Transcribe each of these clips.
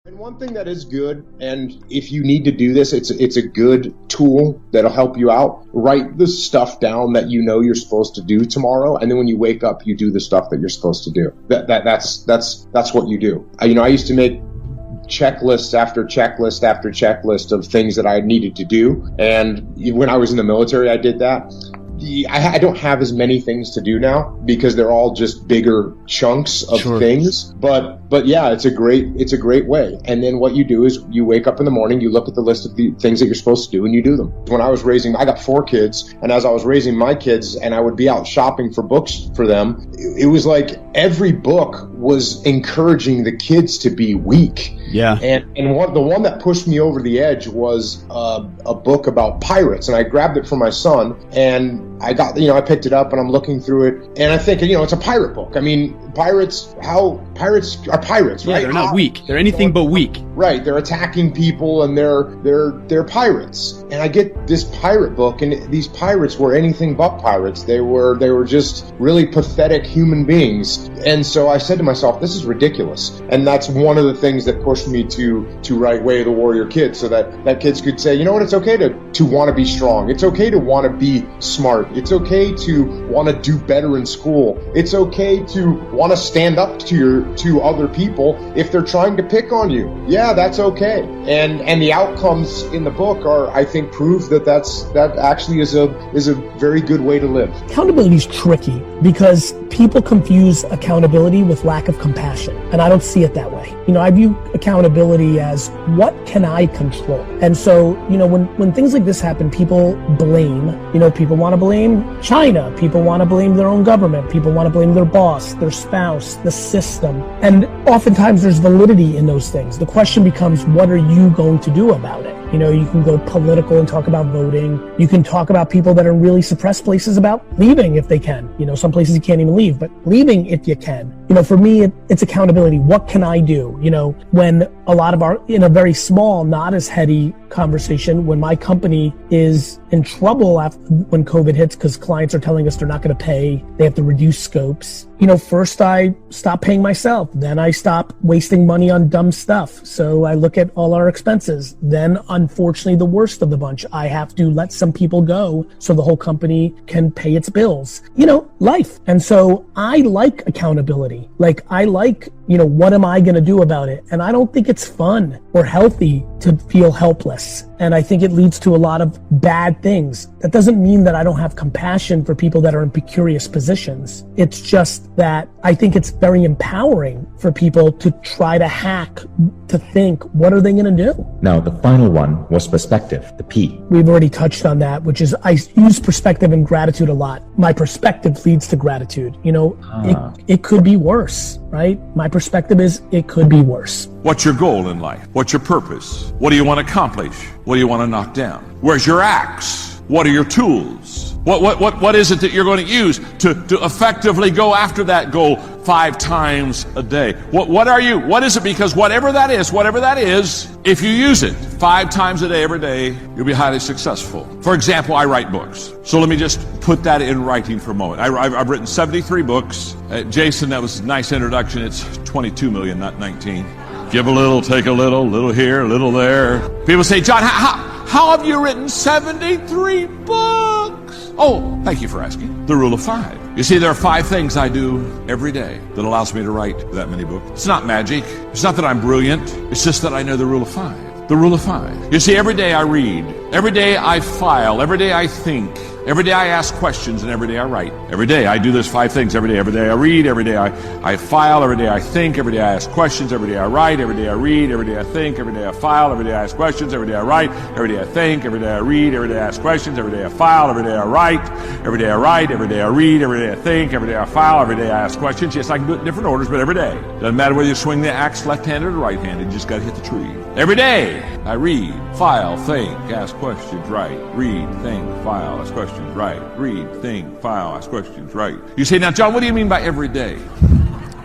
And one thing that is good, and if you need to do this, it's a good tool that'll help you out. Write the stuff down that you know you're supposed to do tomorrow, and then when you wake up, you do the stuff that you're supposed to do. That's what you do. I used to make checklist after checklist after checklist of things that I needed to do, and when I was in the military, I did that. I don't have as many things to do now because they're all just bigger chunks of things. But yeah, it's a great way. And then what you do is you wake up in the morning, you look at the list of the things that you're supposed to do, and you do them. When I got 4 kids, and as I was raising my kids and I would be out shopping for books for them, it was like every book was encouraging the kids to be weak. Yeah. And the one that pushed me over the edge was a book about pirates, and I grabbed it for my son, and I picked it up and I'm looking through it, and I think, it's a pirate book. I mean, pirates are pirates, right? Yeah, they're not weak. They're anything but weak. Right. They're attacking people, and they're pirates. And I get this pirate book, and these pirates were anything but pirates. They were just really pathetic human beings. And so I said to myself, this is ridiculous. And that's one of the things that pushed me to write Way of the Warrior Kid, so that kids could say, you know what, it's okay to want to be strong. It's okay to want to be smart. It's okay to want to do better in school. It's okay to want to stand up to other people if they're trying to pick on you. Yeah, that's okay. And the outcomes in the book are, I think, prove that actually is a very good way to live. Accountability is tricky because people confuse accountability with lack of compassion, and I don't see it that way. I view accountability as what can I control? And so, when things like this happen, people blame. People want to blame China. People want to blame their own government. People want to blame their boss, their spouse, the system. And oftentimes there's validity in those things. The question becomes, what are you going to do about it? You can go political and talk about voting. You can talk about people that are in really suppressed places about leaving if they can. Some places you can't even leave, but leaving if you can. For me, it's accountability. What can I do? When a lot of in a very small, not as heady conversation, when my company is in trouble when COVID hits because clients are telling us they're not going to pay, they have to reduce scopes. First I stop paying myself. Then I stop wasting money on dumb stuff. So I look at all our expenses. Then, unfortunately, the worst of the bunch, I have to let some people go so the whole company can pay its bills. Life. And so I like accountability. I like, what am I going to do about it? And I don't think it's fun or healthy to feel helpless. And I think it leads to a lot of bad things. That doesn't mean that I don't have compassion for people that are in precarious positions. It's just that I think it's very empowering for people to try to hack, to think, what are they going to do? Now, the final one was perspective, the P. We've already touched on that, which is I use perspective and gratitude a lot. My perspective leads to gratitude. It could be worse, right? My perspective is it could be worse. What's your goal in life? What's your purpose? What do you want to accomplish? What do you want to knock down? Where's your axe? What are your tools? What is it that you're going to use to effectively go after that goal 5 times a day? What are you? What is it? Because whatever that is, if you use it 5 times a day, every day, you'll be highly successful. For example, I write books. So let me just put that in writing for a moment. I've written 73 books. Jason, that was a nice introduction. It's 22 million, not 19. Give a little, take a little here, a little there. People say, John, how have you written 73 books? Oh, thank you for asking. The rule of 5. You see, there are 5 things I do every day that allows me to write that many books. It's not magic. It's not that I'm brilliant. It's just that I know the rule of 5. The rule of 5. You see, every day I read. Every day I file. Every day I think. Every day I ask questions, and every day I write. Every day I do those 5 things. Every day I read. Every day I file. Every day I think. Every day I ask questions. Every day I write. Every day I read. Every day I think. Every day I file. Every day I ask questions. Every day I write. Every day I think. Every day I read. Every day I ask questions. Every day I file. Every day I write. Every day I write. Every day I read. Every day I think. Every day I file. Every day I ask questions. Yes, I can do it in different orders, but every day. Doesn't matter whether you swing the axe left-handed or right-handed. You just got to hit the tree. Every day I read, file, think, ask questions, write, read, think, file, ask questions, write, read, think, file, ask questions, write. You say, now, John, what do you mean by every day?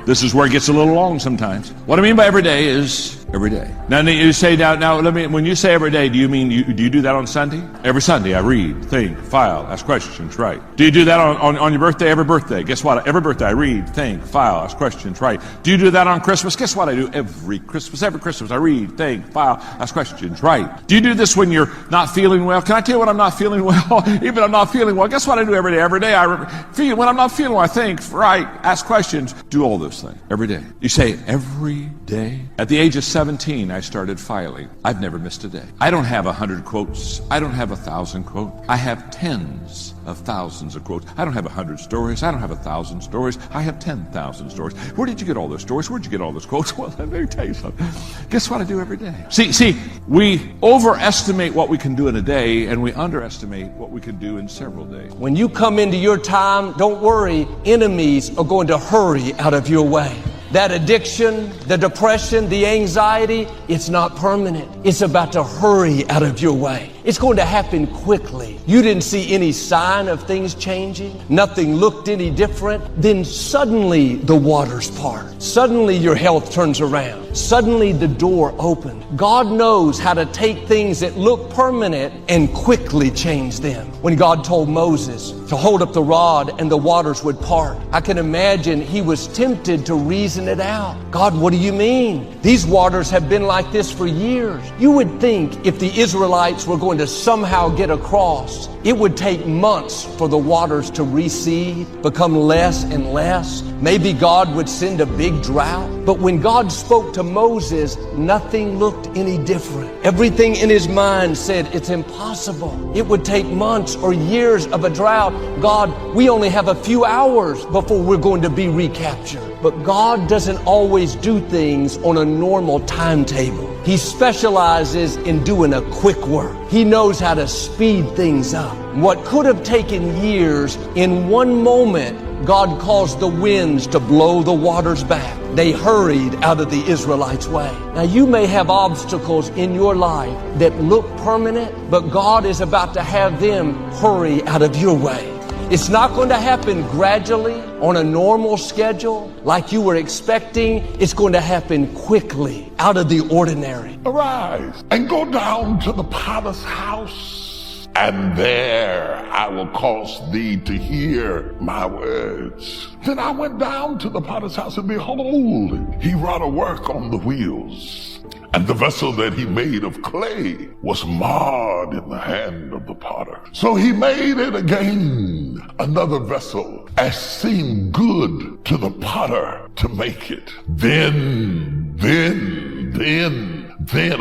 This is where it gets a little long sometimes. What I mean by every day is Every day. Now you say, now let me, when you say every day, do you mean, do you do that on Sunday? Every Sunday I read, think, file, ask questions, write. Do you do that on your birthday? Every birthday. Guess what? Every birthday I read, think, file, ask questions, write. Do you do that on Christmas? Guess what I do every Christmas? Every Christmas I read, think, file, ask questions, write. Do you do this when you're not feeling well? Can I tell you when I'm not feeling well? Even I'm not feeling well. Guess what I do every day? Every day when I'm not feeling well, I think, write, ask questions, do all those things. Every day. You say every day? At the age of 17, I started filing. I've never missed a day. I don't have 100 quotes. I don't have 1,000 quotes. I have tens of thousands of quotes. I don't have 100 stories. I don't have 1,000 stories. I have 10,000 stories. Where did you get all those stories? Where'd you get all those quotes? Well, let me tell you something. Guess what I do every day? See, we overestimate what we can do in a day, and we underestimate what we can do in several days. When you come into your time, don't worry, enemies are going to hurry out of your way. That addiction, the depression, the anxiety, it's not permanent. It's about to hurry out of your way. It's going to happen quickly. You didn't see any sign of things changing. Nothing looked any different. Then suddenly the waters part. Suddenly your health turns around. Suddenly the door opened. God knows how to take things that look permanent and quickly change them. When God told Moses to hold up the rod and the waters would part, I can imagine he was tempted to reason it out. God, what do you mean? These waters have been like this for years. You would think if the Israelites were going to somehow get across, it would take months for the waters to recede, become less and less. Maybe God would send a big drought. But when God spoke to Moses, nothing looked any different. Everything in his mind said it's impossible. It would take months or years of a drought. God, we only have a few hours before we're going to be recaptured. But God doesn't always do things on a normal timetable. He specializes in doing a quick work. He knows how to speed things up. What could have taken years, in one moment, God caused the winds to blow the waters back. They hurried out of the Israelites' way. Now you may have obstacles in your life that look permanent, but God is about to have them hurry out of your way. It's not going to happen gradually on a normal schedule like you were expecting. It's going to happen quickly, out of the ordinary. Arise and go down to the potter's house, and there I will cause thee to hear my words. Then I went down to the potter's house, and behold, he wrought a work on the wheels. And the vessel that he made of clay was marred in the hand of the potter. So he made it again, another vessel, as seemed good to the potter to make it. Then,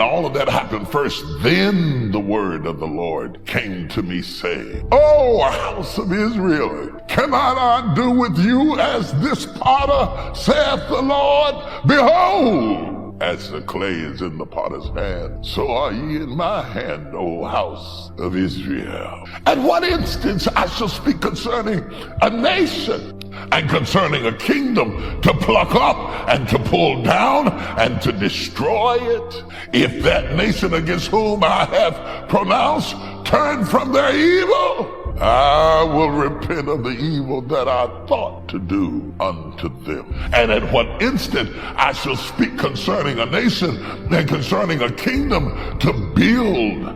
all of that happened first. Then the word of the Lord came to me, saying, O house of Israel, cannot I do with you as this potter, saith the Lord? Behold, as the clay is in the potter's hand, so are ye in my hand, O house of Israel. At what instance I shall speak concerning a nation and concerning a kingdom, to pluck up and to pull down and to destroy it. If that nation against whom I have pronounced turn from their evil, I will repent of the evil that I thought to do unto them. And at what instant I shall speak concerning a nation and concerning a kingdom, to build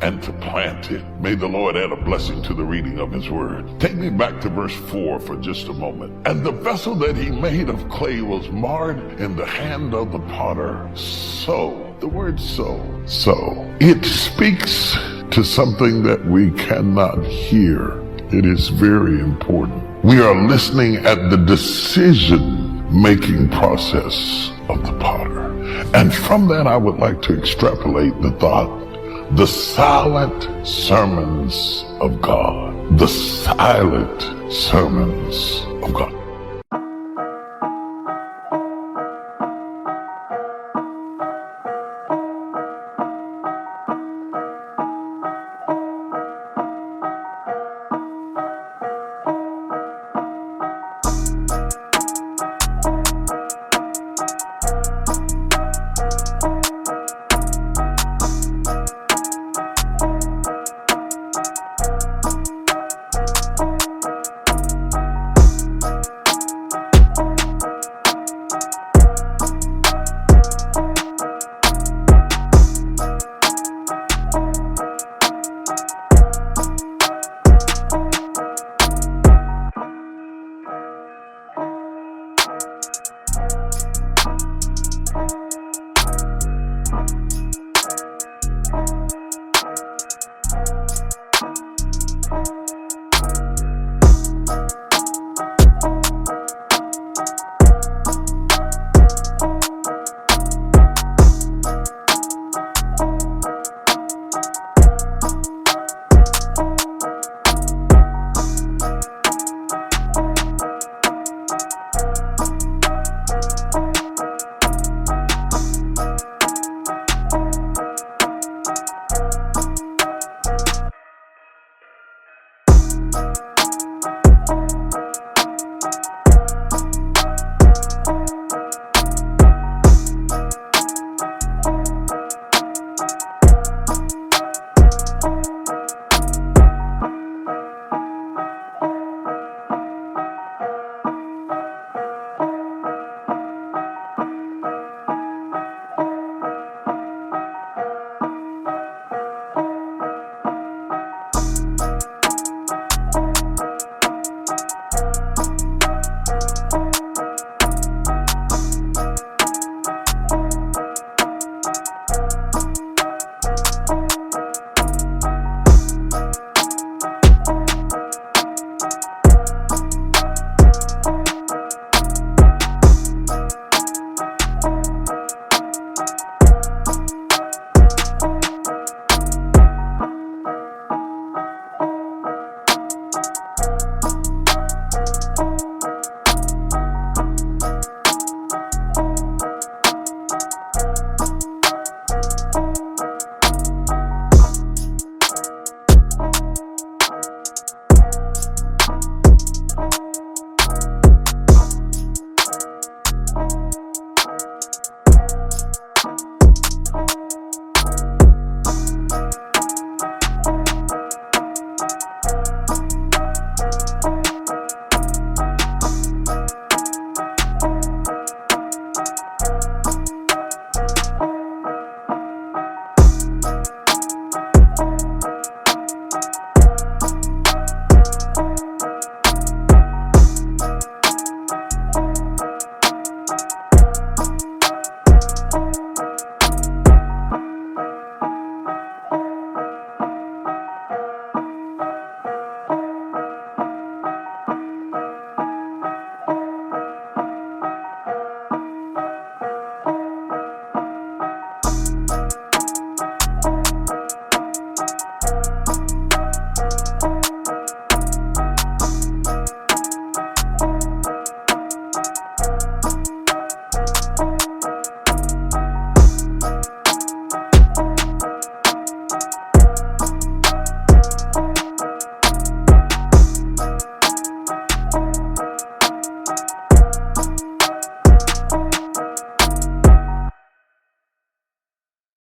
and to plant it. May the Lord add a blessing to the reading of his word. Take me back to verse 4 for just a moment. And the vessel that he made of clay was marred in the hand of the potter. So, the word so, it speaks to something that we cannot hear. It is very important. We are listening at the decision-making process of the potter. And from that, I would like to extrapolate the thought: the silent sermons of God. The silent sermons of God.